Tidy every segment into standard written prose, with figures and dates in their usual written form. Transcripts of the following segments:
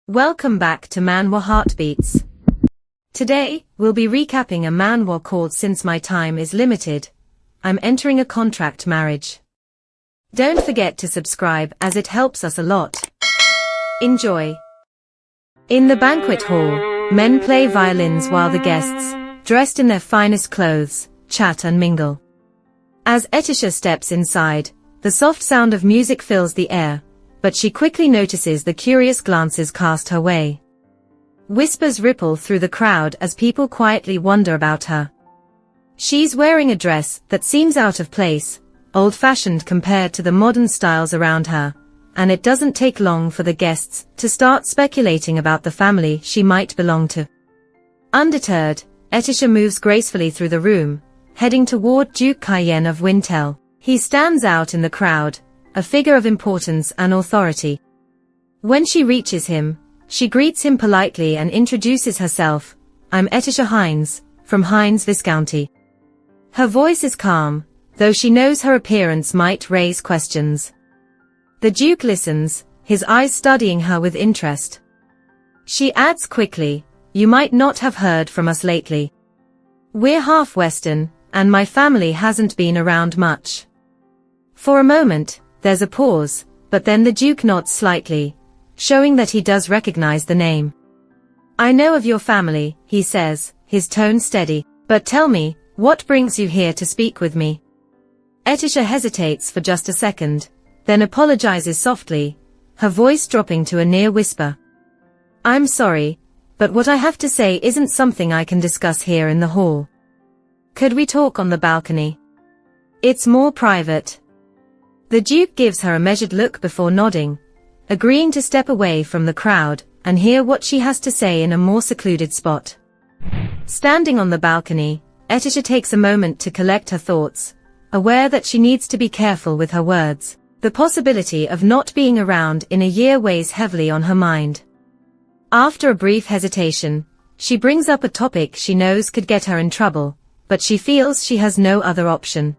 Welcome back to Manhwa Heartbeats. Today, we'll be recapping a manhwa called Since My Time Is Limited, I'm Entering a Contract Marriage. Don't forget to subscribe as it helps us a lot. Enjoy. In the banquet hall, men play violins while the guests, dressed in their finest clothes, chat and mingle. As Etisha steps inside, the soft sound of music fills the air, but she quickly notices the curious glances cast her way. Whispers ripple through the crowd as people quietly wonder about her. She's wearing a dress that seems out of place, old-fashioned compared to the modern styles around her, and it doesn't take long for the guests to start speculating about the family she might belong to. Undeterred, Etisha moves gracefully through the room, heading toward Duke Cayenne of Wintel. He stands out in the crowd, a figure of importance and authority. When she reaches him, she greets him politely and introduces herself. I'm Etisha Hines, from Hines Viscounty. Her voice is calm, though she knows her appearance might raise questions. The Duke listens, his eyes studying her with interest. She adds quickly, you might not have heard from us lately. We're half Western, and my family hasn't been around much. For a moment, there's a pause, but then the Duke nods slightly, showing that he does recognize the name. I know of your family, he says, his tone steady, but tell me, what brings you here to speak with me? Etisha hesitates for just a second, then apologizes softly, her voice dropping to a near whisper. I'm sorry, but what I have to say isn't something I can discuss here in the hall. Could we talk on the balcony? It's more private. The Duke gives her a measured look before nodding, agreeing to step away from the crowd and hear what she has to say in a more secluded spot. Standing on the balcony, Etisha takes a moment to collect her thoughts, aware that she needs to be careful with her words. The possibility of not being around in a year weighs heavily on her mind. After a brief hesitation, she brings up a topic she knows could get her in trouble, but she feels she has no other option.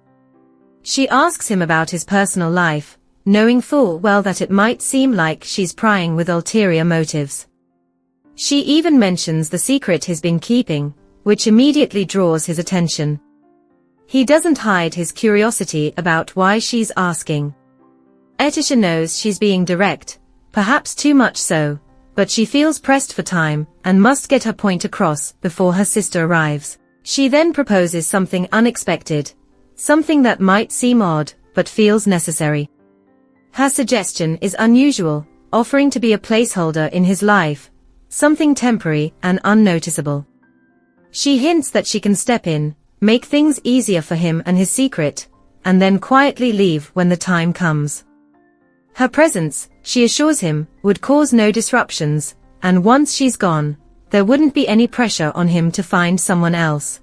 She asks him about his personal life, knowing full well that it might seem like she's prying with ulterior motives. She even mentions the secret he's been keeping, which immediately draws his attention. He doesn't hide his curiosity about why she's asking. Etisha knows she's being direct, perhaps too much so, but she feels pressed for time and must get her point across before her sister arrives. She then proposes something unexpected, something that might seem odd, but feels necessary. Her suggestion is unusual, offering to be a placeholder in his life, something temporary and unnoticeable. She hints that she can step in, make things easier for him and his secret, and then quietly leave when the time comes. Her presence, she assures him, would cause no disruptions, and once she's gone, there wouldn't be any pressure on him to find someone else.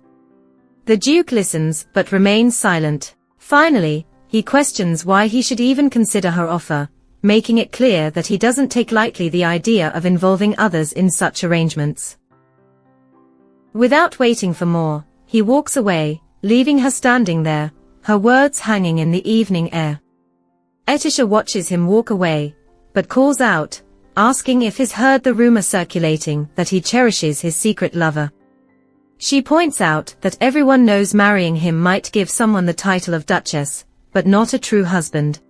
The Duke listens but remains silent. Finally, he questions why he should even consider her offer, making it clear that he doesn't take lightly the idea of involving others in such arrangements. Without waiting for more, he walks away, leaving her standing there, her words hanging in the evening air. Etisha watches him walk away, but calls out, asking if he's heard the rumor circulating that he cherishes his secret lover. She points out that everyone knows marrying him might give someone the title of Duchess, but not a true husband.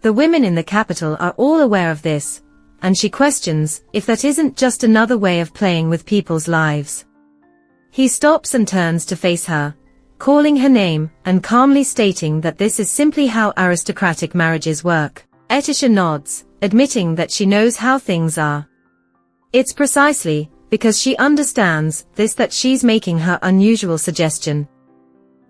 The women in the capital are all aware of this, and she questions if that isn't just another way of playing with people's lives. He stops and turns to face her, calling her name and calmly stating that this is simply how aristocratic marriages work. Etisha nods, admitting that she knows how things are. It's precisely because she understands this that she's making her unusual suggestion.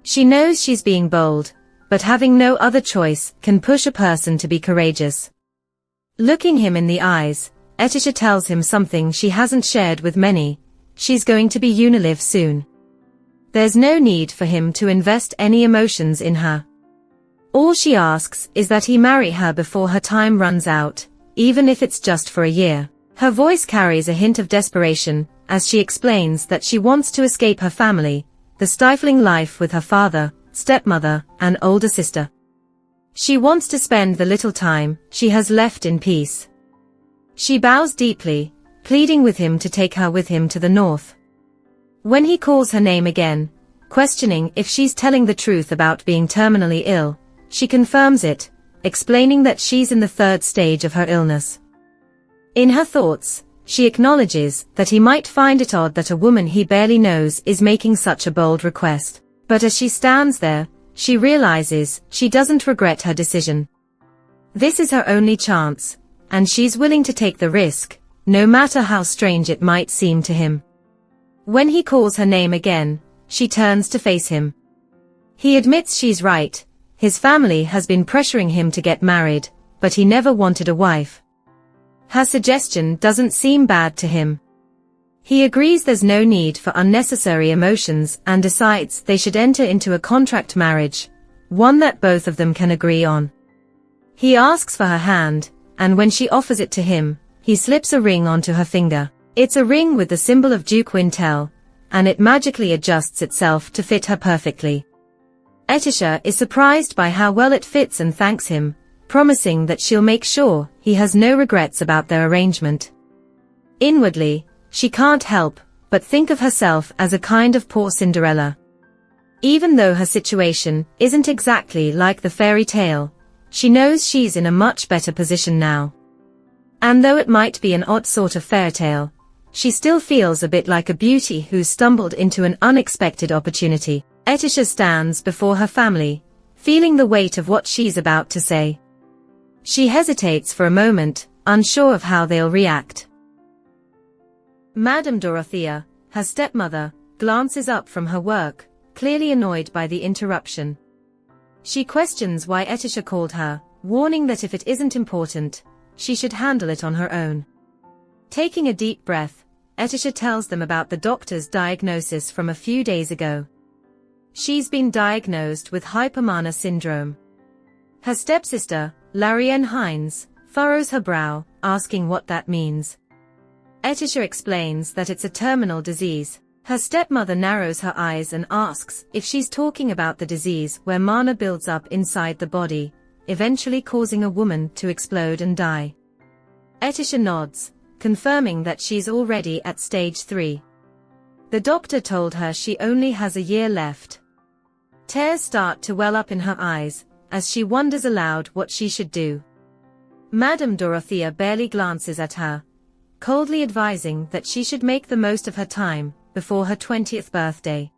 She knows she's being bold, but having no other choice can push a person to be courageous. Looking him in the eyes, Etisha tells him something she hasn't shared with many. She's going to be Unilev soon. There's no need for him to invest any emotions in her. All she asks is that he marry her before her time runs out, even if it's just for a year. Her voice carries a hint of desperation, as she explains that she wants to escape her family, the stifling life with her father, stepmother, and older sister. She wants to spend the little time she has left in peace. She bows deeply, pleading with him to take her with him to the north. When he calls her name again, questioning if she's telling the truth about being terminally ill, she confirms it, explaining that she's in the 3rd stage of her illness. In her thoughts, she acknowledges that he might find it odd that a woman he barely knows is making such a bold request, but as she stands there, she realizes she doesn't regret her decision. This is her only chance, and she's willing to take the risk, no matter how strange it might seem to him. When he calls her name again, she turns to face him. He admits she's right, his family has been pressuring him to get married, but he never wanted a wife. Her suggestion doesn't seem bad to him. He agrees there's no need for unnecessary emotions and decides they should enter into a contract marriage, one that both of them can agree on. He asks for her hand, and when she offers it to him, he slips a ring onto her finger. It's a ring with the symbol of Duke Wintel, and it magically adjusts itself to fit her perfectly. Etisha is surprised by how well it fits and thanks him, promising that she'll make sure he has no regrets about their arrangement. Inwardly, she can't help but think of herself as a kind of poor Cinderella. Even though her situation isn't exactly like the fairy tale, she knows she's in a much better position now. And though it might be an odd sort of fairy tale, she still feels a bit like a beauty who's stumbled into an unexpected opportunity. Etisha stands before her family, feeling the weight of what she's about to say. She hesitates for a moment, unsure of how they'll react. Madame Dorothea, her stepmother, glances up from her work, clearly annoyed by the interruption. She questions why Etisha called her, warning that if it isn't important, she should handle it on her own. Taking a deep breath, Etisha tells them about the doctor's diagnosis from a few days ago. She's been diagnosed with hypomana syndrome. Her stepsister, Laren Hines, furrows her brow, asking what that means. Etisha explains that it's a terminal disease. Her stepmother narrows her eyes and asks if she's talking about the disease where mana builds up inside the body, eventually causing a woman to explode and die. Etisha nods, confirming that she's already at stage 3. The doctor told her she only has a year left. Tears start to well up in her eyes, as she wonders aloud what she should do. Madame Dorothea barely glances at her, coldly advising that she should make the most of her time before her 20th birthday.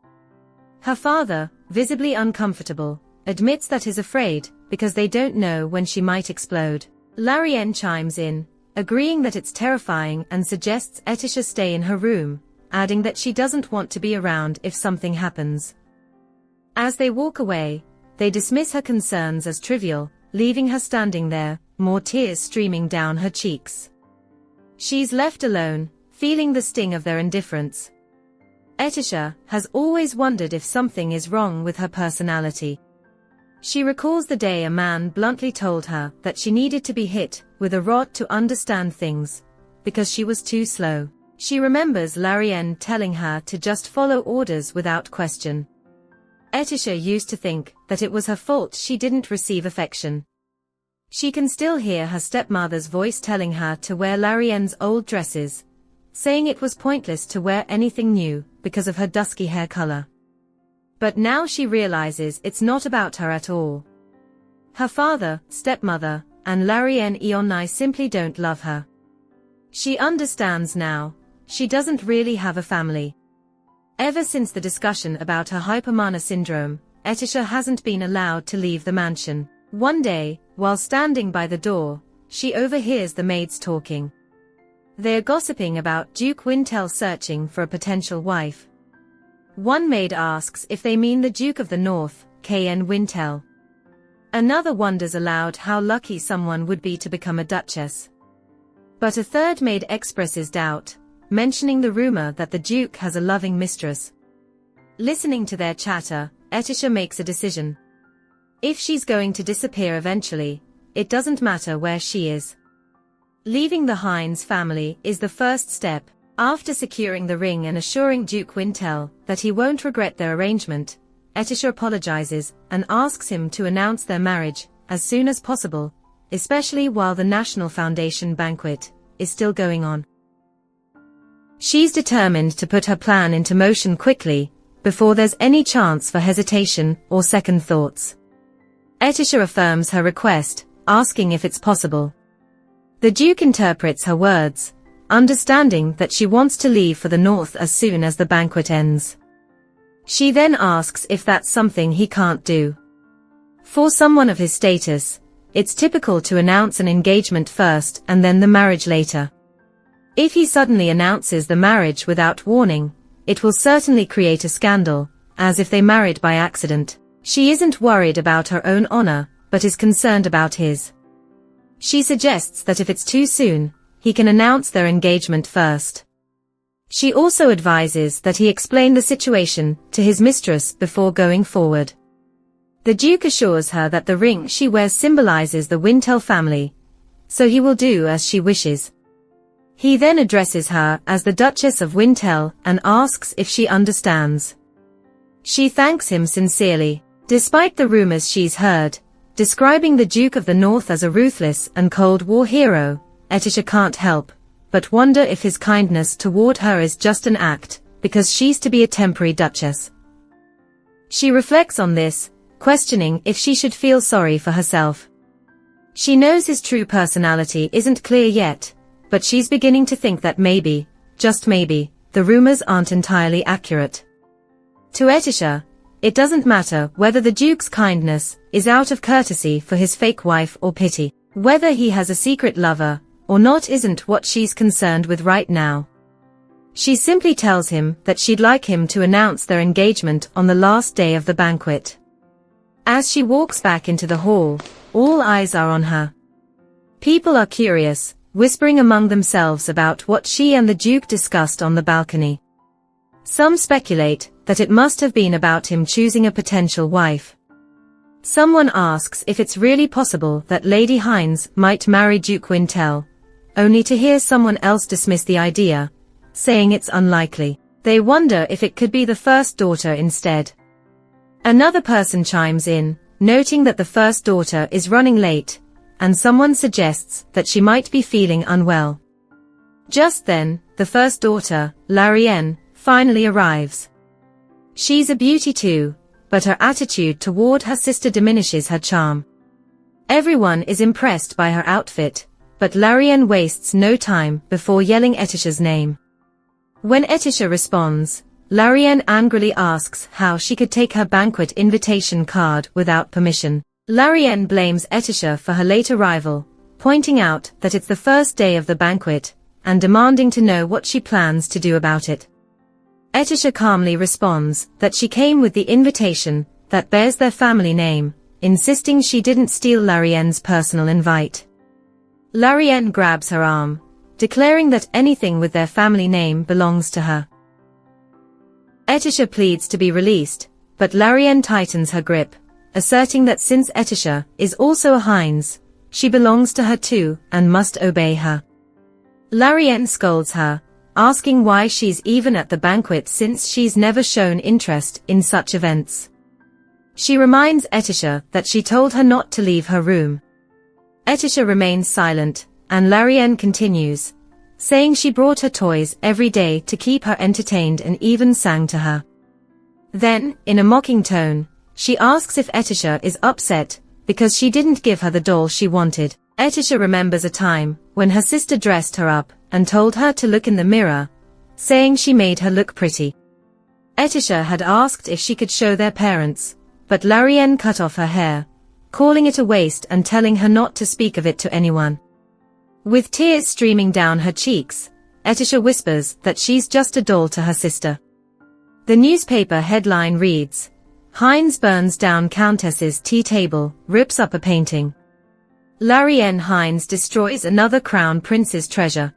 Her father, visibly uncomfortable, admits that he's afraid because they don't know when she might explode. Laren chimes in, agreeing that it's terrifying and suggests Etisha stay in her room, adding that she doesn't want to be around if something happens. As they walk away, they dismiss her concerns as trivial, leaving her standing there, more tears streaming down her cheeks. She's left alone, feeling the sting of their indifference. Etisha has always wondered if something is wrong with her personality. She recalls the day a man bluntly told her that she needed to be hit with a rod to understand things, because she was too slow. She remembers Laren telling her to just follow orders without question. Etisha used to think that it was her fault she didn't receive affection. She can still hear her stepmother's voice telling her to wear Laren's old dresses, saying it was pointless to wear anything new because of her dusky hair color. But now she realizes it's not about her at all. Her father, stepmother, and Laren Eonai simply don't love her. She understands now, she doesn't really have a family. Ever since the discussion about her hypomana syndrome, Etisha hasn't been allowed to leave the mansion. One day, while standing by the door, she overhears the maids talking. They are gossiping about Duke Wintel searching for a potential wife. One maid asks if they mean the Duke of the North, Cayenne Wintel. Another wonders aloud how lucky someone would be to become a duchess. But a third maid expresses doubt, mentioning the rumor that the Duke has a loving mistress. Listening to their chatter, Etisha makes a decision. If she's going to disappear eventually, it doesn't matter where she is. Leaving the Hines family is the first step. After securing the ring and assuring Duke Wintel that he won't regret their arrangement, Etisha apologizes and asks him to announce their marriage as soon as possible, especially while the National Foundation banquet is still going on. She's determined to put her plan into motion quickly, before there's any chance for hesitation or second thoughts. Etisha affirms her request, asking if it's possible. The Duke interprets her words, understanding that she wants to leave for the north as soon as the banquet ends. She then asks if that's something he can't do. For someone of his status, it's typical to announce an engagement first and then the marriage later. If he suddenly announces the marriage without warning, it will certainly create a scandal, as if they married by accident. She isn't worried about her own honor, but is concerned about his. She suggests that if it's too soon, he can announce their engagement first. She also advises that he explain the situation to his mistress before going forward. The Duke assures her that the ring she wears symbolizes the Wintel family, so he will do as she wishes. He then addresses her as the Duchess of Wintel and asks if she understands. She thanks him sincerely, despite the rumors she's heard, describing the Duke of the North as a ruthless and Cold War hero. Etisha can't help but wonder if his kindness toward her is just an act, because she's to be a temporary duchess. She reflects on this, questioning if she should feel sorry for herself. She knows his true personality isn't clear yet, but she's beginning to think that maybe, just maybe, the rumors aren't entirely accurate. To Etisha, it doesn't matter whether the Duke's kindness is out of courtesy for his fake wife or pity. Whether he has a secret lover or not isn't what she's concerned with right now. She simply tells him that she'd like him to announce their engagement on the last day of the banquet. As she walks back into the hall, all eyes are on her. People are curious, whispering among themselves about what she and the Duke discussed on the balcony. Some speculate that it must have been about him choosing a potential wife. Someone asks if it's really possible that Lady Hines might marry Duke Wintel, only to hear someone else dismiss the idea, saying it's unlikely. They wonder if it could be the first daughter instead. Another person chimes in, noting that the first daughter is running late, and someone suggests that she might be feeling unwell. Just then, the first daughter, Laren, finally arrives. She's a beauty too, but her attitude toward her sister diminishes her charm. Everyone is impressed by her outfit, but Laren wastes no time before yelling Etisha's name. When Etisha responds, Laren angrily asks how she could take her banquet invitation card without permission. Laren blames Etisha for her late arrival, pointing out that it's the first day of the banquet, and demanding to know what she plans to do about it. Etisha calmly responds that she came with the invitation that bears their family name, insisting she didn't steal Laren's personal invite. Laren grabs her arm, declaring that anything with their family name belongs to her. Etisha pleads to be released, but Laren tightens her grip, asserting that since Etisha is also a Hines, she belongs to her too and must obey her. Laren scolds her, asking why she's even at the banquet since she's never shown interest in such events. She reminds Etisha that she told her not to leave her room. Etisha remains silent, and Laren continues, saying she brought her toys every day to keep her entertained and even sang to her. Then, in a mocking tone, she asks if Etisha is upset because she didn't give her the doll she wanted. Etisha remembers a time when her sister dressed her up and told her to look in the mirror, saying she made her look pretty. Etisha had asked if she could show their parents, but Laren cut off her hair, calling it a waste and telling her not to speak of it to anyone. With tears streaming down her cheeks, Etisha whispers that she's just a doll to her sister. The newspaper headline reads, Hines burns down Countess's tea table, rips up a painting. Laren Hines destroys another crown prince's treasure.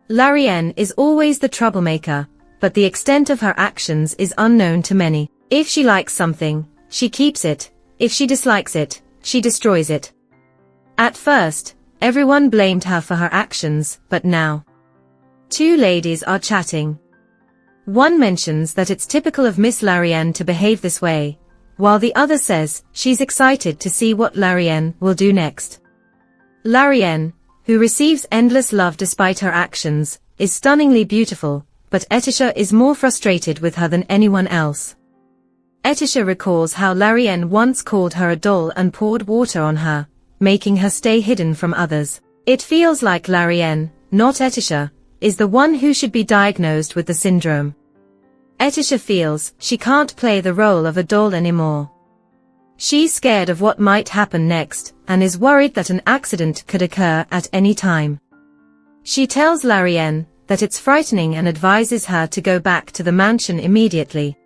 Laren is always the troublemaker, but the extent of her actions is unknown to many. If she likes something, she keeps it. If she dislikes it, she destroys it. At first, everyone blamed her for her actions, but now two ladies are chatting. One mentions that it's typical of Miss Laren to behave this way, while the other says she's excited to see what Laren will do next. Laren, who receives endless love despite her actions, is stunningly beautiful, but Etisha is more frustrated with her than anyone else. Etisha recalls how Laren once called her a doll and poured water on her, making her stay hidden from others. It feels like Laren, not Etisha, is the one who should be diagnosed with the syndrome. Etisha feels she can't play the role of a doll anymore. She's scared of what might happen next, and is worried that an accident could occur at any time. She tells Laren that it's frightening and advises her to go back to the mansion immediately.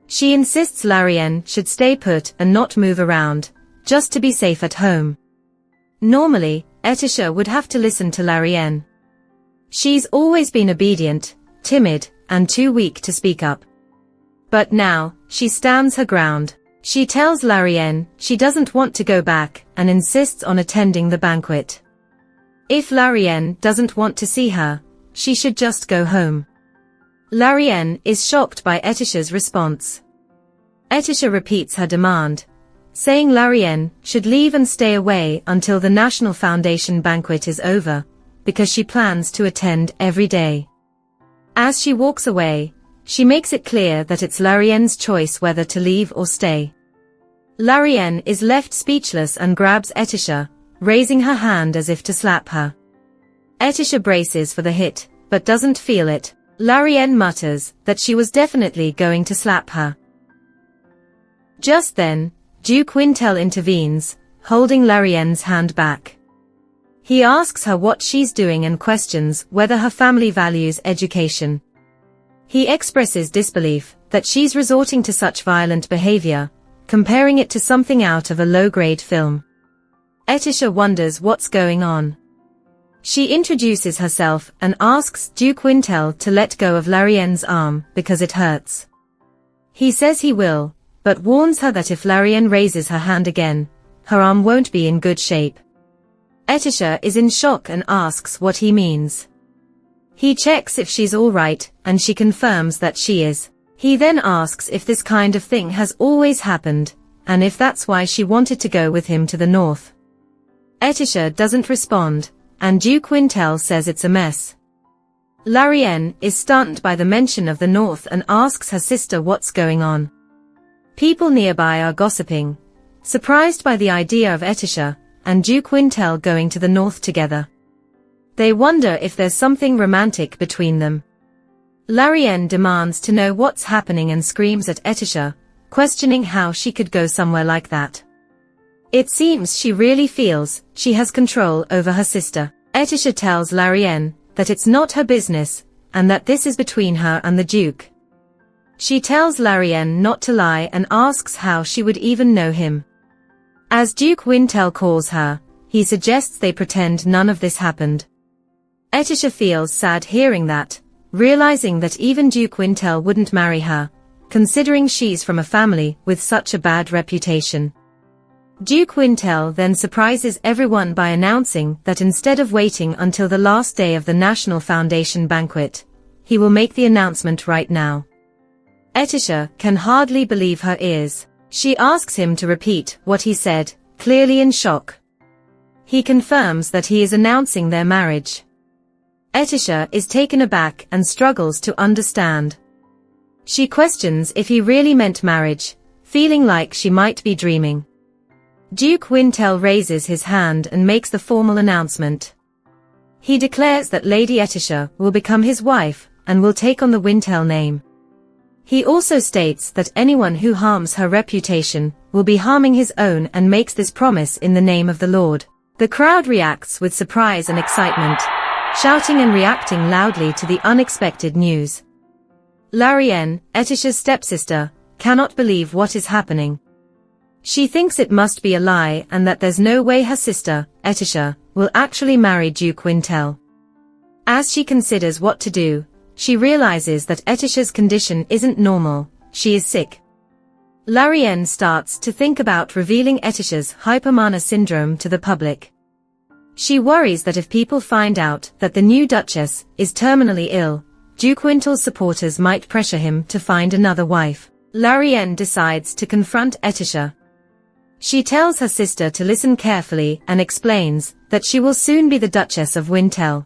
She insists Laren should stay put and not move around, just to be safe at home. Normally, Etisha would have to listen to Laren. She's always been obedient, timid, and too weak to speak up. But now, she stands her ground. She tells Laren she doesn't want to go back and insists on attending the banquet. If Laren doesn't want to see her, she should just go home. Laren is shocked by Etisha's response. Etisha repeats her demand, saying Laren should leave and stay away until the National Foundation banquet is over, because she plans to attend every day. As she walks away, she makes it clear that it's Laren's choice whether to leave or stay. Laren is left speechless and grabs Etisha, raising her hand as if to slap her. Etisha braces for the hit, but doesn't feel it. Laren mutters that she was definitely going to slap her. Just then, Duke Wintel intervenes, holding Laren's hand back. He asks her what she's doing and questions whether her family values education. He expresses disbelief that she's resorting to such violent behavior, comparing it to something out of a low-grade film. Etisha wonders what's going on. She introduces herself and asks Duke Wintel to let go of Laren's arm because it hurts. He says he will, but warns her that if Laren raises her hand again, her arm won't be in good shape. Etisha is in shock and asks what he means. He checks if she's alright, and she confirms that she is. He then asks if this kind of thing has always happened, and if that's why she wanted to go with him to the north. Etisha doesn't respond, and Duke Wintel says it's a mess. Laren is stunned by the mention of the north and asks her sister what's going on. People nearby are gossiping, surprised by the idea of Etisha and Duke Wintel going to the north together. They wonder if there's something romantic between them. Laren demands to know what's happening and screams at Etisha, questioning how she could go somewhere like that. It seems she really feels she has control over her sister. Etisha tells Laren that it's not her business, and that this is between her and the Duke. She tells Laren not to lie and asks how she would even know him. As Duke Wintel calls her, he suggests they pretend none of this happened. Etisha feels sad hearing that, realizing that even Duke Wintel wouldn't marry her, considering she's from a family with such a bad reputation. Duke Wintel then surprises everyone by announcing that instead of waiting until the last day of the National Foundation banquet, he will make the announcement right now. Etisha can hardly believe her ears. She asks him to repeat what he said, clearly in shock. He confirms that he is announcing their marriage. Etisha is taken aback and struggles to understand. She questions if he really meant marriage, feeling like she might be dreaming. Duke Wintel raises his hand and makes the formal announcement. He declares that Lady Etisha will become his wife and will take on the Wintel name. He also states that anyone who harms her reputation will be harming his own and makes this promise in the name of the Lord. The crowd reacts with surprise and excitement, shouting and reacting loudly to the unexpected news. Laren, Etisha's stepsister, cannot believe what is happening. She thinks it must be a lie and that there's no way her sister, Etisha, will actually marry Duke Wintel. As she considers what to do, she realizes that Etisha's condition isn't normal, she is sick. Laren starts to think about revealing Etisha's hypermania syndrome to the public. She worries that if people find out that the new Duchess is terminally ill, Duke Wintel's supporters might pressure him to find another wife. Laren decides to confront Etisha. She tells her sister to listen carefully and explains that she will soon be the Duchess of Wintel.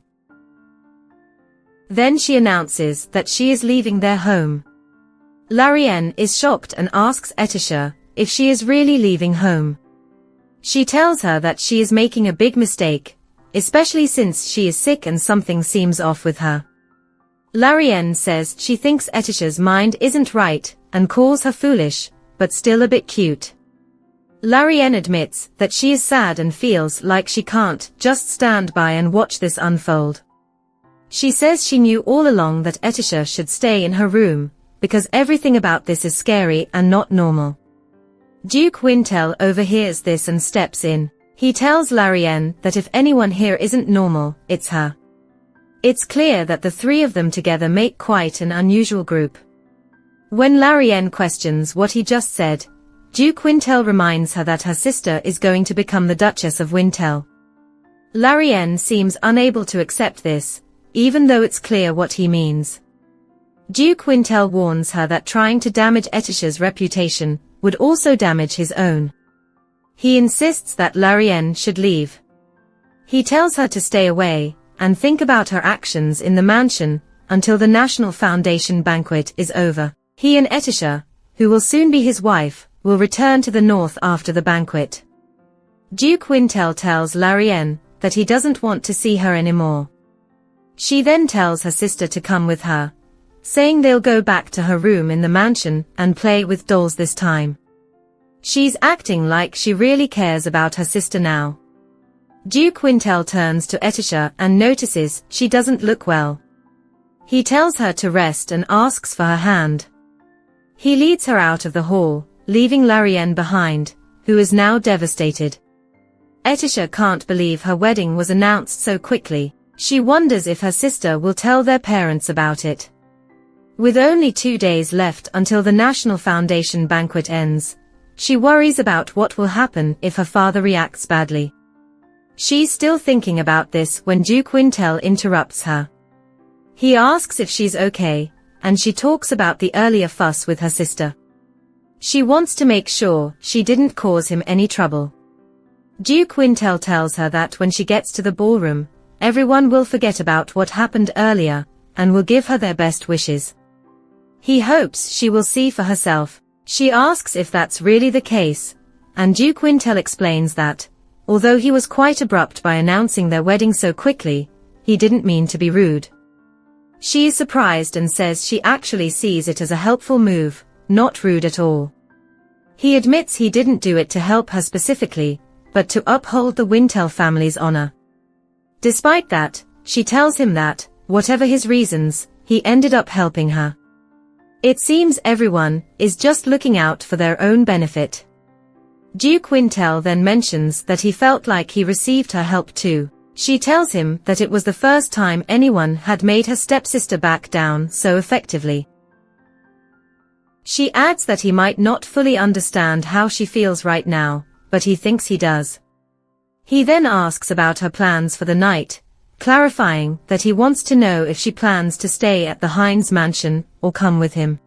Then she announces that she is leaving their home. Laren is shocked and asks Etisha if she is really leaving home. She tells her that she is making a big mistake, especially since she is sick and something seems off with her. Laren says she thinks Etisha's mind isn't right and calls her foolish, but still a bit cute. Laren admits that she is sad and feels like she can't just stand by and watch this unfold. She says she knew all along that Etisha should stay in her room, because everything about this is scary and not normal. Duke Wintel overhears this and steps in. He tells Laren that if anyone here isn't normal, it's her. It's clear that the three of them together make quite an unusual group. When Laren questions what he just said, Duke Wintel reminds her that her sister is going to become the Duchess of Wintel. Laren seems unable to accept this, even though it's clear what he means. Duke Wintel warns her that trying to damage Etisha's reputation would also damage his own. He insists that Laren should leave. He tells her to stay away and think about her actions in the mansion until the National Foundation banquet is over. He and Etisha, who will soon be his wife, will return to the north after the banquet. Duke Wintel tells Laren that he doesn't want to see her anymore. She then tells her sister to come with her, saying they'll go back to her room in the mansion and play with dolls this time. She's acting like she really cares about her sister now. Duke Wintel turns to Etisha and notices she doesn't look well. He tells her to rest and asks for her hand. He leads her out of the hall, leaving Laren behind, who is now devastated. Etisha can't believe her wedding was announced so quickly. She wonders if her sister will tell their parents about it. With only 2 days left until the National Foundation banquet ends, she worries about what will happen if her father reacts badly. She's still thinking about this when Duke Wintel interrupts her. He asks if she's okay, and she talks about the earlier fuss with her sister. She wants to make sure she didn't cause him any trouble. Duke Wintel tells her that when she gets to the ballroom, everyone will forget about what happened earlier, and will give her their best wishes. He hopes she will see for herself. She asks if that's really the case, and Duke Wintel explains that, although he was quite abrupt by announcing their wedding so quickly, he didn't mean to be rude. She is surprised and says she actually sees it as a helpful move, not rude at all. He admits he didn't do it to help her specifically, but to uphold the Wintel family's honor. Despite that, she tells him that, whatever his reasons, he ended up helping her. It seems everyone is just looking out for their own benefit. Duke Wintel then mentions that he felt like he received her help too. She tells him that it was the first time anyone had made her stepsister back down so effectively. She adds that he might not fully understand how she feels right now, but he thinks he does. He then asks about her plans for the night, clarifying that he wants to know if she plans to stay at the Hines mansion or come with him.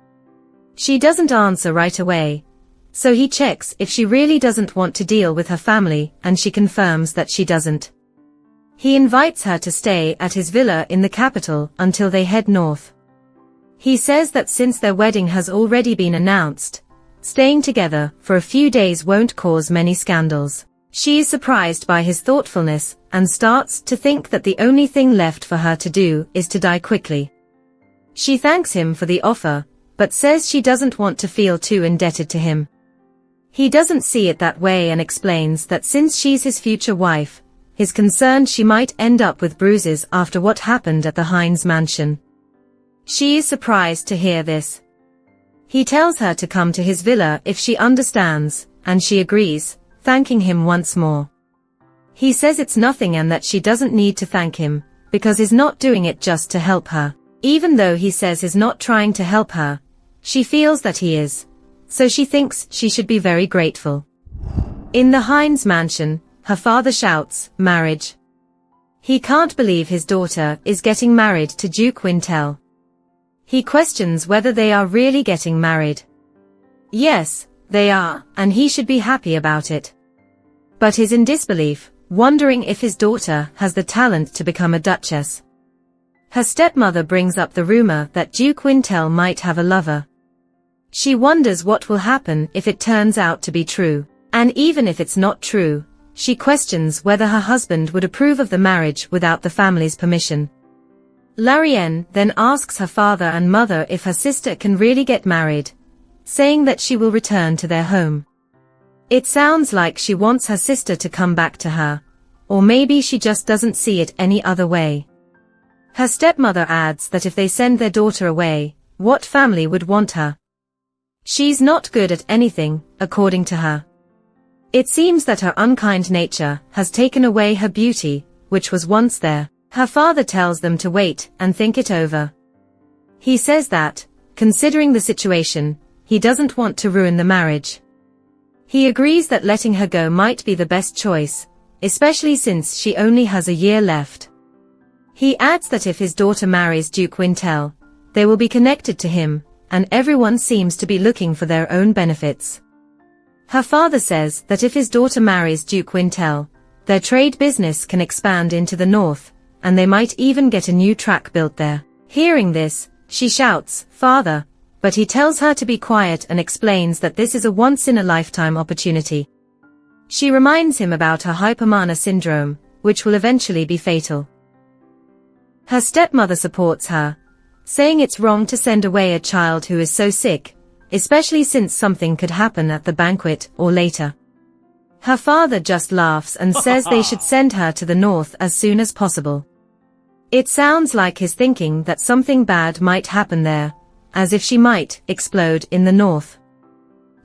She doesn't answer right away, so he checks if she really doesn't want to deal with her family, and she confirms that she doesn't. He invites her to stay at his villa in the capital until they head north. He says that since their wedding has already been announced, staying together for a few days won't cause many scandals. She is surprised by his thoughtfulness and starts to think that the only thing left for her to do is to die quickly. She thanks him for the offer, but says she doesn't want to feel too indebted to him. He doesn't see it that way and explains that since she's his future wife, he's concerned she might end up with bruises after what happened at the Hines mansion. She is surprised to hear this. He tells her to come to his villa if she understands, and she agrees, thanking him once more. He says it's nothing and that she doesn't need to thank him, because he's not doing it just to help her. Even though he says he's not trying to help her, she feels that he is, so she thinks she should be very grateful. In the Hines mansion, her father shouts, "Marriage." He can't believe his daughter is getting married to Duke Wintel. He questions whether they are really getting married. Yes, they are, and he should be happy about it. But he's in disbelief, wondering if his daughter has the talent to become a duchess. Her stepmother brings up the rumor that Duke Wintel might have a lover. She wonders what will happen if it turns out to be true, and even if it's not true, she questions whether her husband would approve of the marriage without the family's permission. Laren then asks her father and mother if her sister can really get married, saying that she will return to their home. It sounds like she wants her sister to come back to her, or maybe she just doesn't see it any other way. Her stepmother adds that if they send their daughter away, what family would want her? She's not good at anything, according to her. It seems that her unkind nature has taken away her beauty, which was once there. Her father tells them to wait and think it over. He says that, considering the situation, he doesn't want to ruin the marriage. He agrees that letting her go might be the best choice, especially since she only has a year left. He adds that if his daughter marries Duke Wintel, they will be connected to him, and everyone seems to be looking for their own benefits. Her father says that if his daughter marries Duke Wintel, their trade business can expand into the north, and they might even get a new track built there. Hearing this, she shouts, "Father," but he tells her to be quiet and explains that this is a once-in-a-lifetime opportunity. She reminds him about her hypomania syndrome, which will eventually be fatal. Her stepmother supports her, saying it's wrong to send away a child who is so sick, especially since something could happen at the banquet or later. Her father just laughs and says they should send her to the north as soon as possible. It sounds like he's thinking that something bad might happen there, as if she might explode in the north.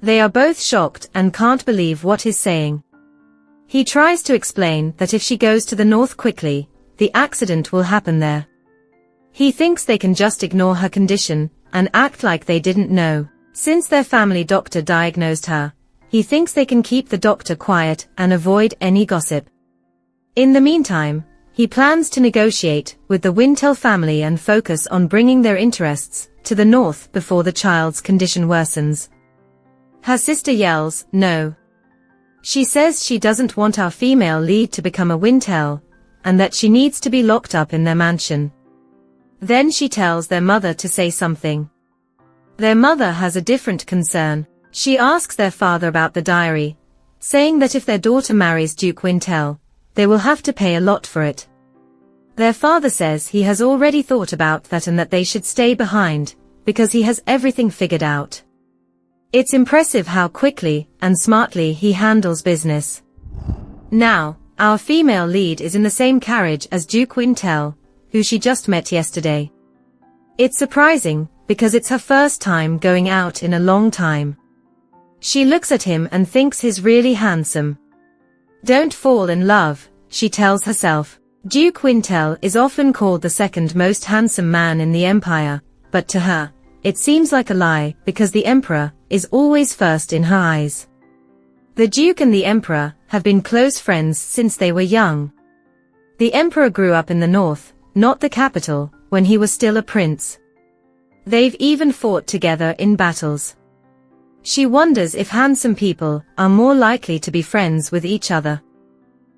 They are both shocked and can't believe what he's saying. He tries to explain that if she goes to the north quickly, the accident will happen there. He thinks they can just ignore her condition and act like they didn't know. Since their family doctor diagnosed her, he thinks they can keep the doctor quiet and avoid any gossip. In the meantime, he plans to negotiate with the Wintel family and focus on bringing their interests to the north before the child's condition worsens. Her sister yells, "No." She says she doesn't want our female lead to become a Wintel, and that she needs to be locked up in their mansion. Then she tells their mother to say something. Their mother has a different concern. She asks their father about the diary, saying that if their daughter marries Duke Wintel, they will have to pay a lot for it. Their father says he has already thought about that and that they should stay behind, because he has everything figured out. It's impressive how quickly and smartly he handles business. Now, our female lead is in the same carriage as Duke Wintel, who she just met yesterday. It's surprising, because it's her first time going out in a long time. She looks at him and thinks he's really handsome. Don't fall in love, she tells herself. Duke Wintel is often called the second most handsome man in the empire, but to her, it seems like a lie because the emperor is always first in her eyes. The Duke and the emperor have been close friends since they were young. The emperor grew up in the north, not the capital, when he was still a prince. They've even fought together in battles. She wonders if handsome people are more likely to be friends with each other.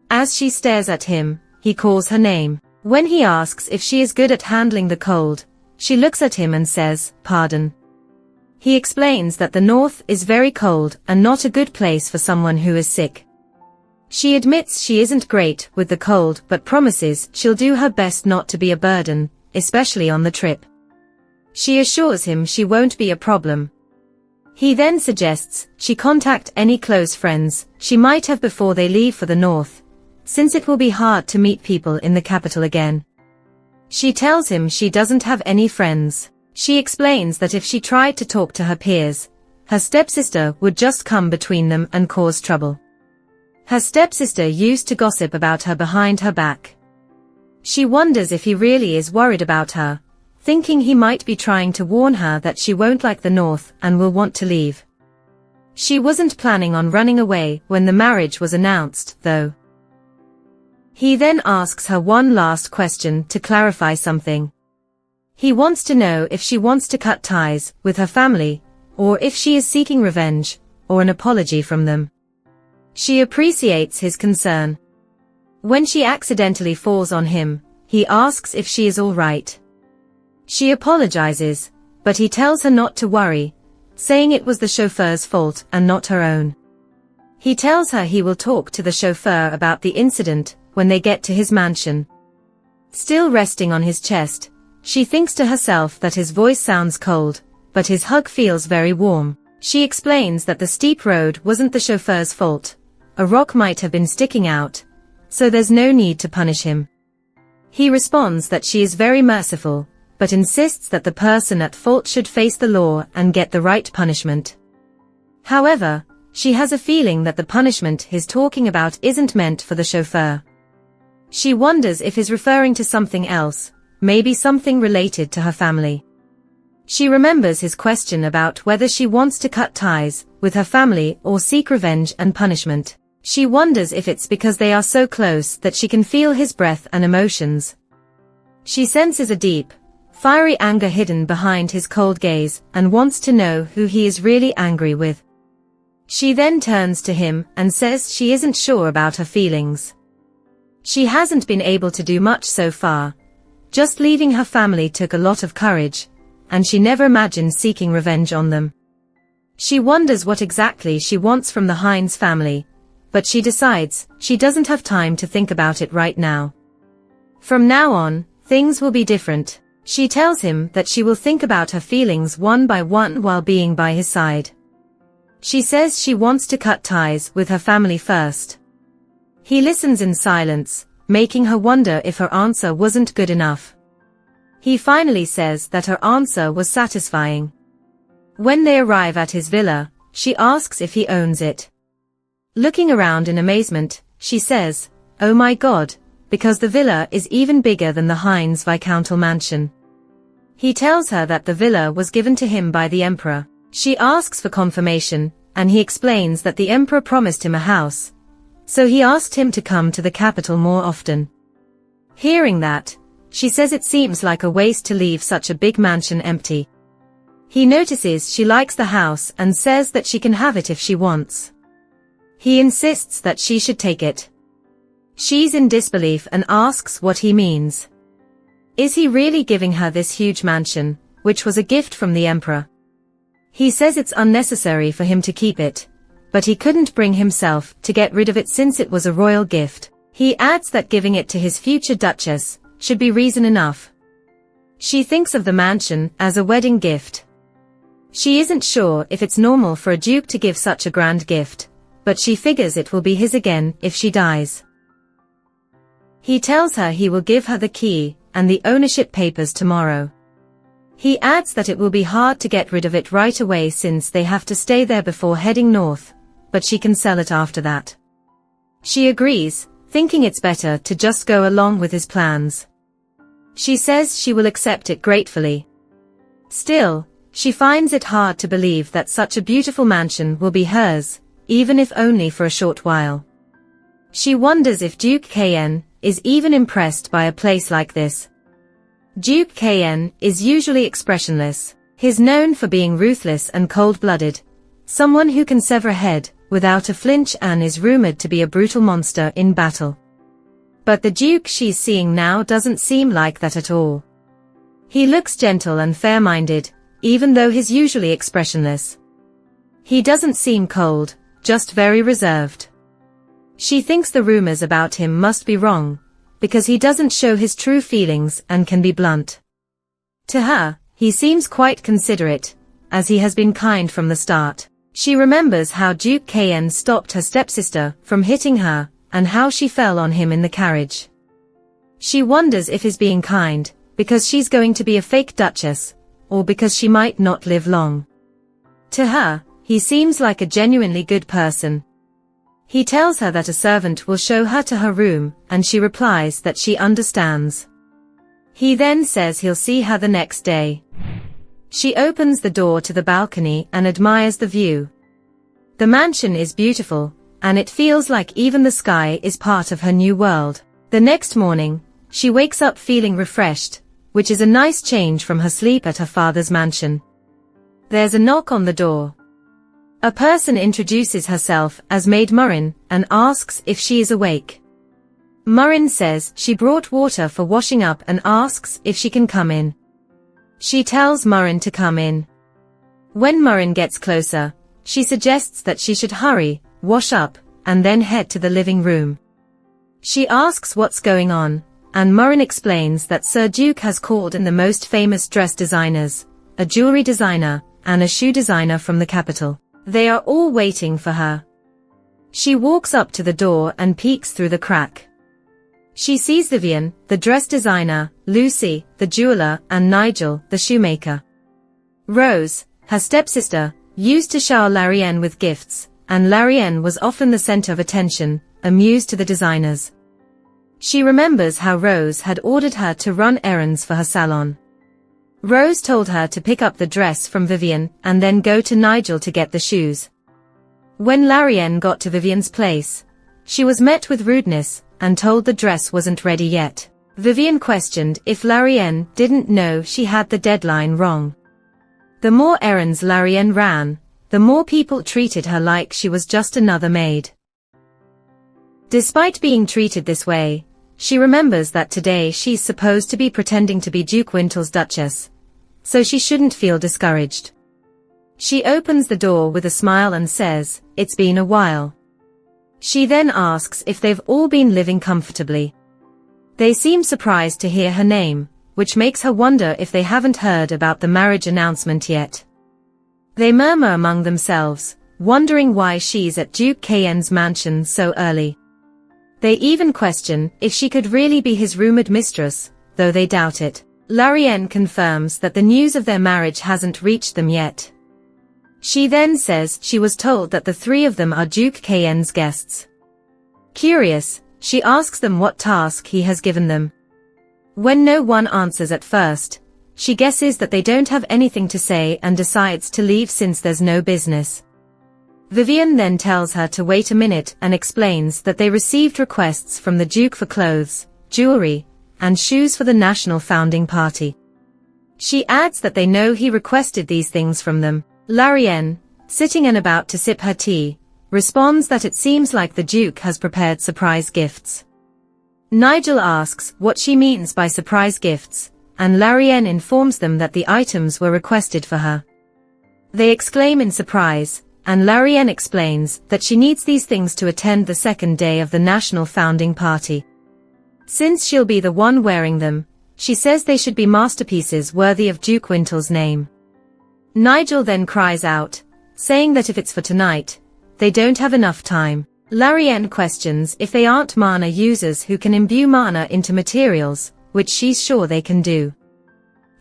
As she stares at him, he calls her name. When he asks if she is good at handling the cold, she looks at him and says, "Pardon." He explains that the north is very cold and not a good place for someone who is sick. She admits she isn't great with the cold but promises she'll do her best not to be a burden, especially on the trip. She assures him she won't be a problem. He then suggests she contact any close friends she might have before they leave for the north, since it will be hard to meet people in the capital again. She tells him she doesn't have any friends. She explains that if she tried to talk to her peers, her stepsister would just come between them and cause trouble. Her stepsister used to gossip about her behind her back. She wonders if he really is worried about her, thinking he might be trying to warn her that she won't like the north and will want to leave. She wasn't planning on running away when the marriage was announced, though. He then asks her one last question to clarify something. He wants to know if she wants to cut ties with her family, or if she is seeking revenge, or an apology from them. She appreciates his concern. When she accidentally falls on him, he asks if she is all right. She apologizes, but he tells her not to worry, saying it was the chauffeur's fault and not her own. He tells her he will talk to the chauffeur about the incident when they get to his mansion. Still resting on his chest, she thinks to herself that his voice sounds cold, but his hug feels very warm. She explains that the steep road wasn't the chauffeur's fault. A rock might have been sticking out, so there's no need to punish him. He responds that she is very merciful, but insists that the person at fault should face the law and get the right punishment. However, she has a feeling that the punishment he's talking about isn't meant for the chauffeur. She wonders if he's referring to something else, maybe something related to her family. She remembers his question about whether she wants to cut ties with her family or seek revenge and punishment. She wonders if it's because they are so close that she can feel his breath and emotions. She senses a deep, fiery anger hidden behind his cold gaze and wants to know who he is really angry with. She then turns to him and says she isn't sure about her feelings. She hasn't been able to do much so far. Just leaving her family took a lot of courage, and she never imagined seeking revenge on them. She wonders what exactly she wants from the Hines family, but she decides she doesn't have time to think about it right now. From now on, things will be different. She tells him that she will think about her feelings one by one while being by his side. She says she wants to cut ties with her family first. He listens in silence, making her wonder if her answer wasn't good enough. He finally says that her answer was satisfying. When they arrive at his villa, she asks if he owns it. Looking around in amazement, she says, "Oh my God," because the villa is even bigger than the Hines Viscountall mansion. He tells her that the villa was given to him by the emperor. She asks for confirmation, and he explains that the emperor promised him a house, so he asked him to come to the capital more often. Hearing that, she says it seems like a waste to leave such a big mansion empty. He notices she likes the house and says that she can have it if she wants. He insists that she should take it. She's in disbelief and asks what he means. Is he really giving her this huge mansion, which was a gift from the emperor? He says it's unnecessary for him to keep it, but he couldn't bring himself to get rid of it since it was a royal gift. He adds that giving it to his future duchess should be reason enough. She thinks of the mansion as a wedding gift. She isn't sure if it's normal for a duke to give such a grand gift, but she figures it will be his again if she dies. He tells her he will give her the key and the ownership papers tomorrow. He adds that it will be hard to get rid of it right away since they have to stay there before heading north, but she can sell it after that. She agrees, thinking it's better to just go along with his plans. She says she will accept it gratefully. Still, she finds it hard to believe that such a beautiful mansion will be hers, even if only for a short while. She wonders if Duke Cayenne is even impressed by a place like this. Duke Cayenne is usually expressionless. He's known for being ruthless and cold-blooded, someone who can sever a head without a flinch, and is rumored to be a brutal monster in battle. But the Duke she's seeing now doesn't seem like that at all. He looks gentle and fair-minded, even though he's usually expressionless. He doesn't seem cold, just very reserved. She thinks the rumors about him must be wrong, because he doesn't show his true feelings and can be blunt. To her, he seems quite considerate, as he has been kind from the start. She remembers how Duke Cayenne stopped her stepsister from hitting her, and how she fell on him in the carriage. She wonders if he's being kind, because she's going to be a fake duchess, or because she might not live long. To her, he seems like a genuinely good person. He tells her that a servant will show her to her room, and she replies that she understands. He then says he'll see her the next day. She opens the door to the balcony and admires the view. The mansion is beautiful, and it feels like even the sky is part of her new world. The next morning, she wakes up feeling refreshed, which is a nice change from her sleep at her father's mansion. There's a knock on the door. A person introduces herself as Maid Murrin and asks if she is awake. Murin says she brought water for washing up and asks if she can come in. She tells Murin to come in. When Murin gets closer, she suggests that she should hurry, wash up, and then head to the living room. She asks what's going on, and Murin explains that Sir Duke has called in the most famous dress designers, a jewelry designer, and a shoe designer from the capital. They are all waiting for her. She walks up to the door and peeks through the crack. She sees Vivian, the dress designer, Lucy, the jeweler, and Nigel, the shoemaker. Rose, her stepsister, used to shower Laren with gifts, and Laren was often the center of attention, amused to the designers. She remembers how Rose had ordered her to run errands for her salon. Rose told her to pick up the dress from Vivian and then go to Nigel to get the shoes. When Laren got to Vivian's place, she was met with rudeness and told the dress wasn't ready yet. Vivian questioned if Laren didn't know she had the deadline wrong. The more errands Laren ran, the more people treated her like she was just another maid. Despite being treated this way, she remembers that today she's supposed to be pretending to be Duke Wintel's Duchess, so she shouldn't feel discouraged. She opens the door with a smile and says, "It's been a while." She then asks if they've all been living comfortably. They seem surprised to hear her name, which makes her wonder if they haven't heard about the marriage announcement yet. They murmur among themselves, wondering why she's at Duke Cayenne's mansion so early. They even question if she could really be his rumored mistress, though they doubt it. Laren confirms that the news of their marriage hasn't reached them yet. She then says she was told that the three of them are Duke Cayenne's guests. Curious, she asks them what task he has given them. When no one answers at first, she guesses that they don't have anything to say and decides to leave since there's no business. Vivian then tells her to wait a minute and explains that they received requests from the Duke for clothes, jewelry, and shoes for the national founding party. She adds that they know he requested these things from them. Laren, sitting and about to sip her tea, responds that it seems like the Duke has prepared surprise gifts. Nigel asks what she means by surprise gifts, and Laren informs them that the items were requested for her. They exclaim in surprise, and Laren explains that she needs these things to attend the second day of the national founding party. Since she'll be the one wearing them, she says they should be masterpieces worthy of Duke Wintel's name. Nigel then cries out, saying that if it's for tonight, they don't have enough time. Laren questions if they aren't mana users who can imbue mana into materials, which she's sure they can do.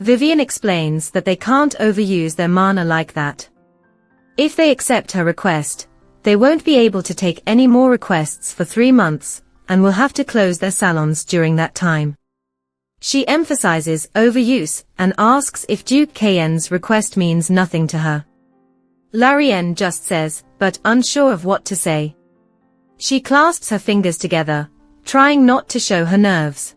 Vivian explains that they can't overuse their mana like that. If they accept her request, they won't be able to take any more requests for 3 months, and will have to close their salons during that time. She emphasizes overuse and asks if Duke Cayenne's request means nothing to her. Laren just says, but unsure of what to say. She clasps her fingers together, trying not to show her nerves.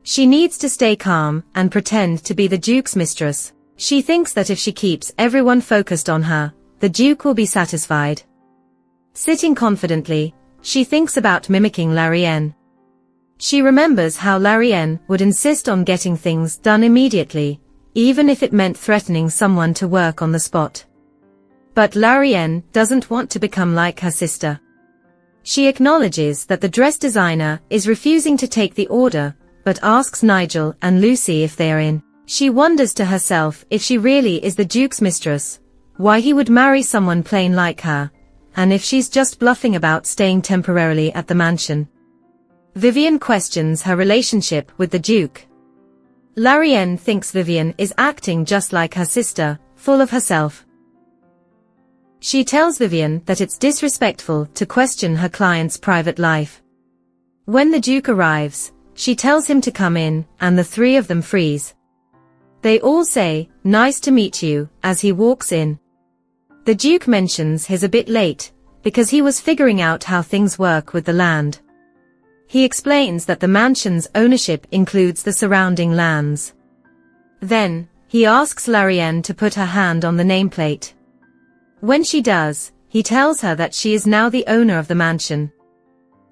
She needs to stay calm and pretend to be the Duke's mistress. She thinks that if she keeps everyone focused on her, the Duke will be satisfied. Sitting confidently, she thinks about mimicking Laren. She remembers how Laren would insist on getting things done immediately, even if it meant threatening someone to work on the spot. But Laren doesn't want to become like her sister. She acknowledges that the dress designer is refusing to take the order, but asks Nigel and Lucy if they are in. She wonders to herself if she really is the Duke's mistress, why he would marry someone plain like her, and if she's just bluffing about staying temporarily at the mansion. Vivian questions her relationship with the Duke. Laren thinks Vivian is acting just like her sister, full of herself. She tells Vivian that it's disrespectful to question her client's private life. When the Duke arrives, she tells him to come in, and the three of them freeze. They all say, "Nice to meet you," as he walks in. The Duke mentions he's a bit late, because he was figuring out how things work with the land. He explains that the mansion's ownership includes the surrounding lands. Then, he asks Laren to put her hand on the nameplate. When she does, he tells her that she is now the owner of the mansion.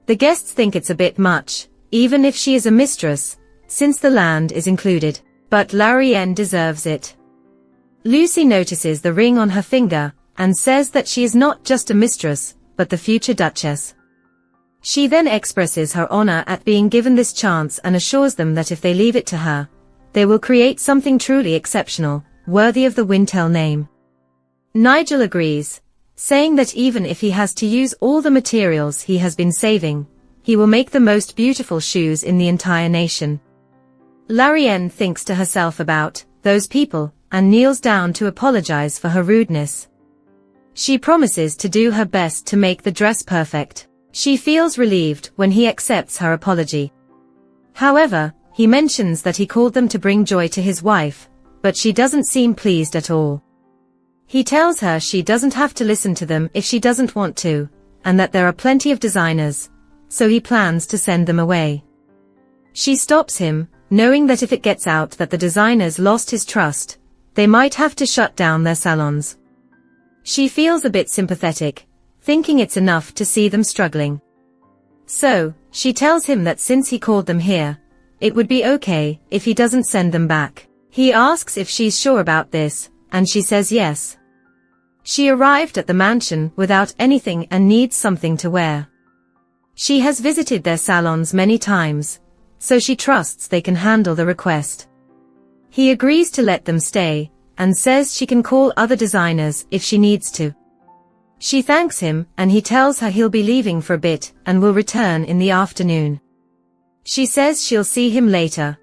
The guests think it's a bit much, even if she is a mistress, since the land is included. But Laren deserves it. Lucy notices the ring on her finger, and says that she is not just a mistress, but the future duchess. She then expresses her honor at being given this chance and assures them that if they leave it to her, they will create something truly exceptional, worthy of the Wintel name. Nigel agrees, saying that even if he has to use all the materials he has been saving, he will make the most beautiful shoes in the entire nation. Laren thinks to herself about those people and kneels down to apologize for her rudeness. She promises to do her best to make the dress perfect. She feels relieved when he accepts her apology. However, he mentions that he called them to bring joy to his wife, but she doesn't seem pleased at all. He tells her she doesn't have to listen to them if she doesn't want to, and that there are plenty of designers, so he plans to send them away. She stops him, knowing that if it gets out that the designers lost his trust, they might have to shut down their salons. She feels a bit sympathetic, thinking it's enough to see them struggling. So, she tells him that since he called them here, it would be okay if he doesn't send them back. He asks if she's sure about this, and she says yes. She arrived at the mansion without anything and needs something to wear. She has visited their salons many times, so she trusts they can handle the request. He agrees to let them stay, and says she can call other designers if she needs to. She thanks him, and he tells her he'll be leaving for a bit and will return in the afternoon. She says she'll see him later.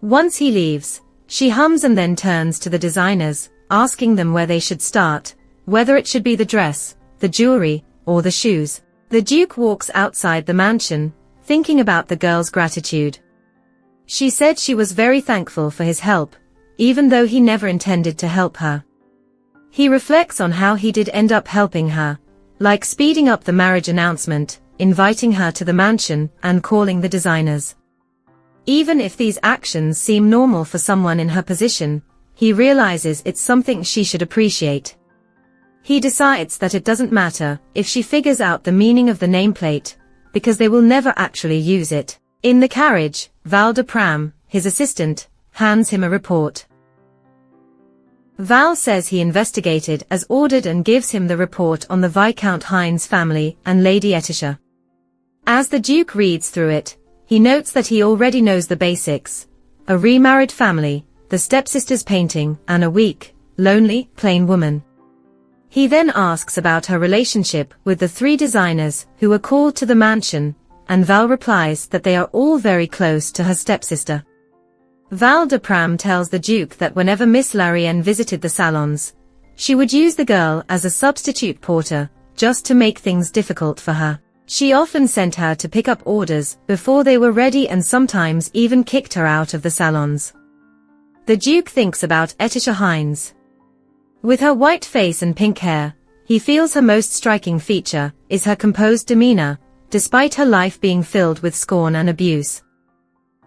Once he leaves, she hums and then turns to the designers, asking them where they should start, whether it should be the dress, the jewelry, or the shoes. The Duke walks outside the mansion, thinking about the girl's gratitude. She said she was very thankful for his help, even though he never intended to help her. He reflects on how he did end up helping her, like speeding up the marriage announcement, inviting her to the mansion, and calling the designers. Even if these actions seem normal for someone in her position, he realizes it's something she should appreciate. He decides that it doesn't matter if she figures out the meaning of the nameplate, because they will never actually use it. In the carriage, Val de Pram, his assistant, hands him a report. Val says he investigated as ordered and gives him the report on the Viscount Hines family and Lady Etisha. As the Duke reads through it, he notes that he already knows the basics: a remarried family, the stepsister's painting, and a weak, lonely, plain woman. He then asks about her relationship with the three designers who were called to the mansion, and Val replies that they are all very close to her stepsister. Val de Pram tells the Duke that whenever Miss Laren visited the salons, she would use the girl as a substitute porter, just to make things difficult for her. She often sent her to pick up orders before they were ready and sometimes even kicked her out of the salons. The Duke thinks about Etisha Hines. With her white face and pink hair, he feels her most striking feature is her composed demeanor, despite her life being filled with scorn and abuse.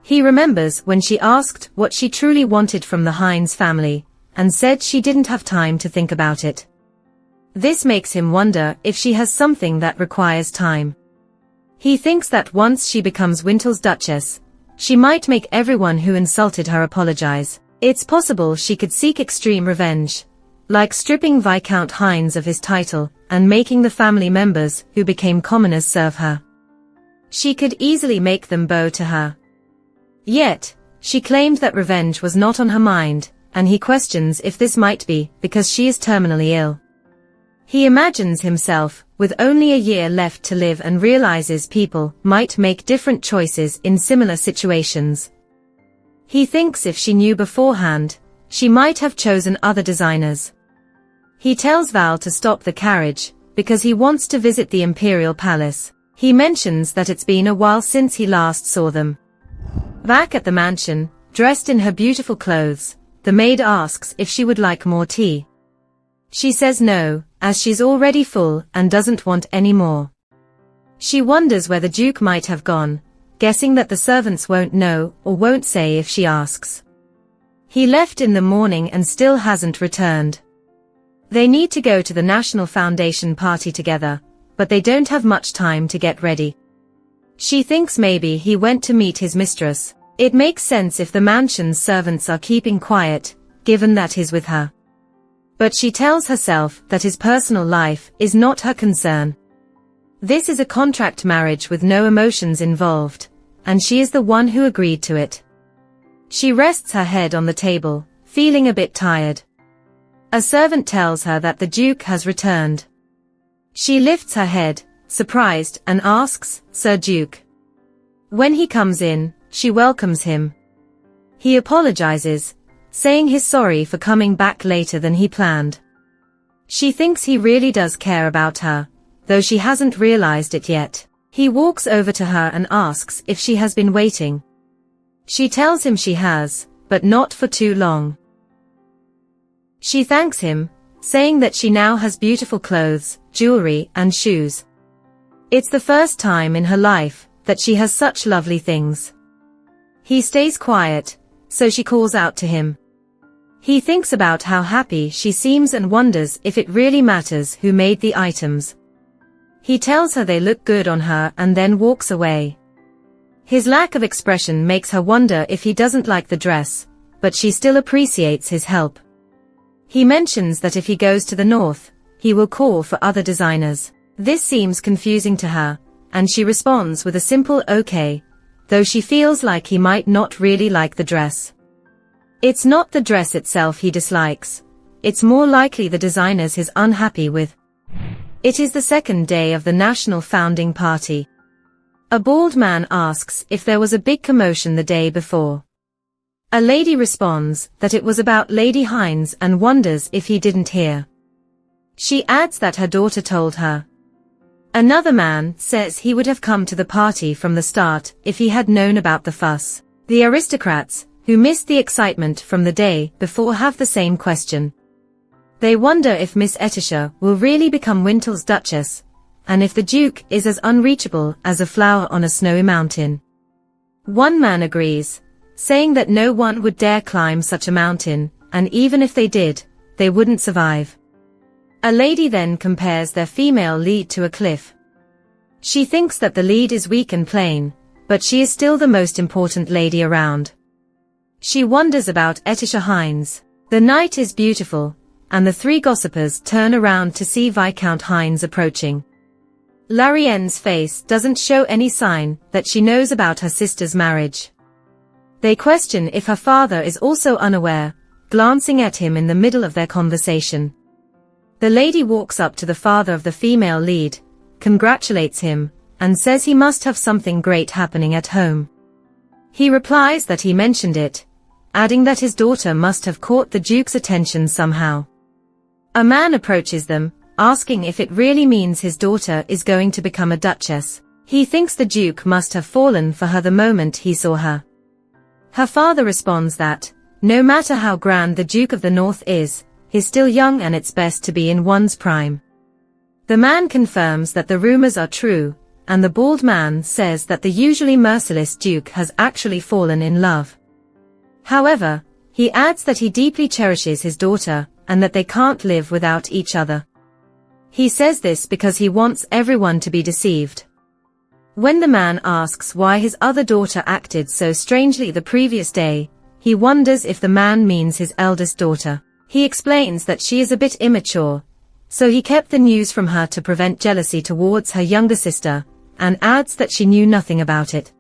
He remembers when she asked what she truly wanted from the Hines family, and said she didn't have time to think about it. This makes him wonder if she has something that requires time. He thinks that once she becomes Wintel's Duchess, she might make everyone who insulted her apologize. It's possible she could seek extreme revenge, like stripping Viscount Hines of his title, and making the family members who became commoners serve her. She could easily make them bow to her. Yet, she claimed that revenge was not on her mind, and he questions if this might be because she is terminally ill. He imagines himself with only a year left to live and realizes people might make different choices in similar situations. He thinks if she knew beforehand, she might have chosen other designers. He tells Val to stop the carriage, because he wants to visit the Imperial Palace. He mentions that it's been a while since he last saw them. Back at the mansion, dressed in her beautiful clothes, the maid asks if she would like more tea. She says no, as she's already full and doesn't want any more. She wonders where the Duke might have gone, guessing that the servants won't know or won't say if she asks. He left in the morning and still hasn't returned. They need to go to the National Foundation party together, but they don't have much time to get ready. She thinks maybe he went to meet his mistress. It makes sense if the mansion's servants are keeping quiet, given that he's with her. But she tells herself that his personal life is not her concern. This is a contract marriage with no emotions involved, and she is the one who agreed to it. She rests her head on the table, feeling a bit tired. A servant tells her that the Duke has returned. She lifts her head, surprised, and asks, "Sir Duke?" When he comes in, she welcomes him. He apologizes, saying he's sorry for coming back later than he planned. She thinks he really does care about her, though she hasn't realized it yet. He walks over to her and asks if she has been waiting. She tells him she has, but not for too long. She thanks him, saying that she now has beautiful clothes, jewelry, and shoes. It's the first time in her life that she has such lovely things. He stays quiet, so she calls out to him. He thinks about how happy she seems and wonders if it really matters who made the items. He tells her they look good on her and then walks away. His lack of expression makes her wonder if he doesn't like the dress, but she still appreciates his help. He mentions that if he goes to the north, he will call for other designers. This seems confusing to her, and she responds with a simple okay, though she feels like he might not really like the dress. It's not the dress itself he dislikes, it's more likely the designers he's unhappy with. It is the second day of the National Founding Party. A bald man asks if there was a big commotion the day before. A lady responds that it was about Lady Hines and wonders if he didn't hear. She adds that her daughter told her. Another man says he would have come to the party from the start if he had known about the fuss. The aristocrats, who missed the excitement from the day before, have the same question. They wonder if Miss Etisha will really become Wintel's Duchess, and if the Duke is as unreachable as a flower on a snowy mountain. One man agrees, saying that no one would dare climb such a mountain, and even if they did, they wouldn't survive. A lady then compares their female lead to a cliff. She thinks that the lead is weak and plain, but she is still the most important lady around. She wonders about Etisha Hines. The night is beautiful, and the three gossipers turn around to see Viscount Hines approaching. Larienne's face doesn't show any sign that she knows about her sister's marriage. They question if her father is also unaware, glancing at him in the middle of their conversation. The lady walks up to the father of the female lead, congratulates him, and says he must have something great happening at home. He replies that he mentioned it, adding that his daughter must have caught the Duke's attention somehow. A man approaches them, asking if it really means his daughter is going to become a duchess. He thinks the Duke must have fallen for her the moment he saw her. Her father responds that, no matter how grand the Duke of the North is, he's still young and it's best to be in one's prime. The man confirms that the rumors are true, and the bald man says that the usually merciless Duke has actually fallen in love. However, he adds that he deeply cherishes his daughter, and that they can't live without each other. He says this because he wants everyone to be deceived. When the man asks why his other daughter acted so strangely the previous day, he wonders if the man means his eldest daughter. He explains that she is a bit immature, so he kept the news from her to prevent jealousy towards her younger sister, and adds that she knew nothing about it.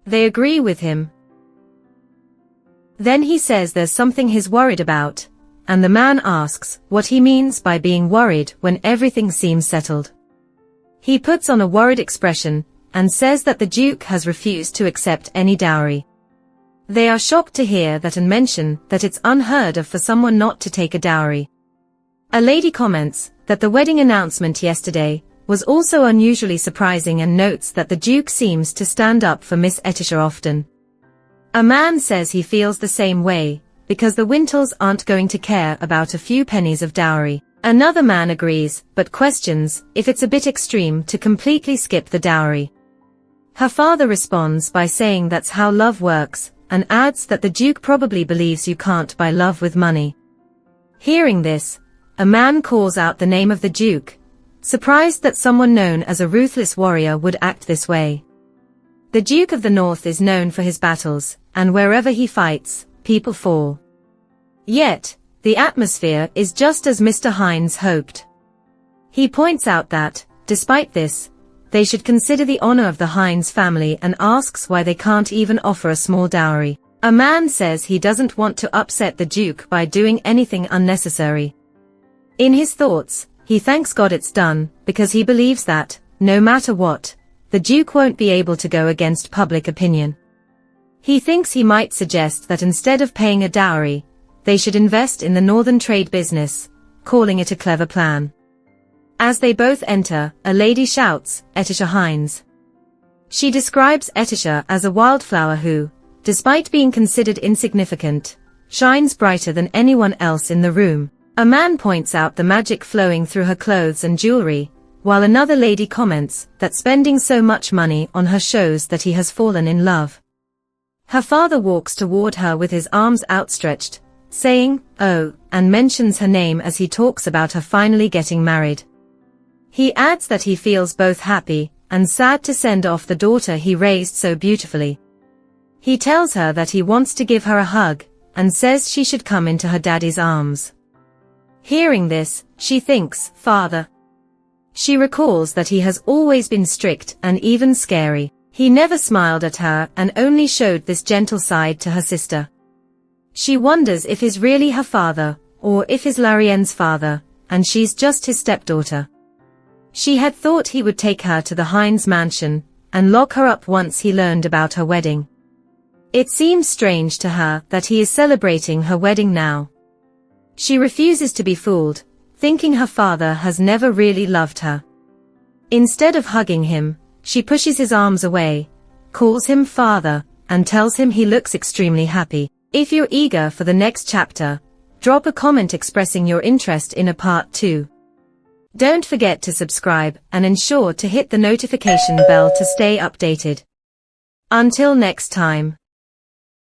They agree with him. Then he says there's something he's worried about, and the man asks what he means by being worried when everything seems settled. He puts on a worried expression, and says that the Duke has refused to accept any dowry. They are shocked to hear that and mention that it's unheard of for someone not to take a dowry. A lady comments that the wedding announcement yesterday was also unusually surprising and notes that the Duke seems to stand up for Miss Etisha often. A man says he feels the same way, because the Wintels aren't going to care about a few pennies of dowry. Another man agrees, but questions if it's a bit extreme to completely skip the dowry. Her father responds by saying that's how love works, and adds that the Duke probably believes you can't buy love with money. Hearing this, a man calls out the name of the Duke, surprised that someone known as a ruthless warrior would act this way. The Duke of the North is known for his battles, and wherever he fights, people fall. Yet, the atmosphere is just as Mr. Hines hoped. He points out that, despite this, they should consider the honor of the Hines family and asks why they can't even offer a small dowry. A man says he doesn't want to upset the Duke by doing anything unnecessary. In his thoughts, he thanks God it's done, because he believes that, no matter what, the Duke won't be able to go against public opinion. He thinks he might suggest that instead of paying a dowry, they should invest in the northern trade business, calling it a clever plan. As they both enter, a lady shouts, "Etisha Hines." She describes Etisha as a wildflower who, despite being considered insignificant, shines brighter than anyone else in the room. A man points out the magic flowing through her clothes and jewelry, while another lady comments that spending so much money on her shows that he has fallen in love. Her father walks toward her with his arms outstretched, saying, "Oh," and mentions her name as he talks about her finally getting married. He adds that he feels both happy and sad to send off the daughter he raised so beautifully. He tells her that he wants to give her a hug, and says she should come into her daddy's arms. Hearing this, she thinks, "Father." She recalls that he has always been strict and even scary. He never smiled at her and only showed this gentle side to her sister. She wonders if he's really her father, or if he's Larien's father, and she's just his stepdaughter. She had thought he would take her to the Hines mansion, and lock her up once he learned about her wedding. It seems strange to her that he is celebrating her wedding now. She refuses to be fooled, thinking her father has never really loved her. Instead of hugging him, she pushes his arms away, calls him father, and tells him he looks extremely happy. If you're eager for the next chapter, drop a comment expressing your interest in a part 2. Don't forget to subscribe and ensure to hit the notification bell to stay updated. Until next time.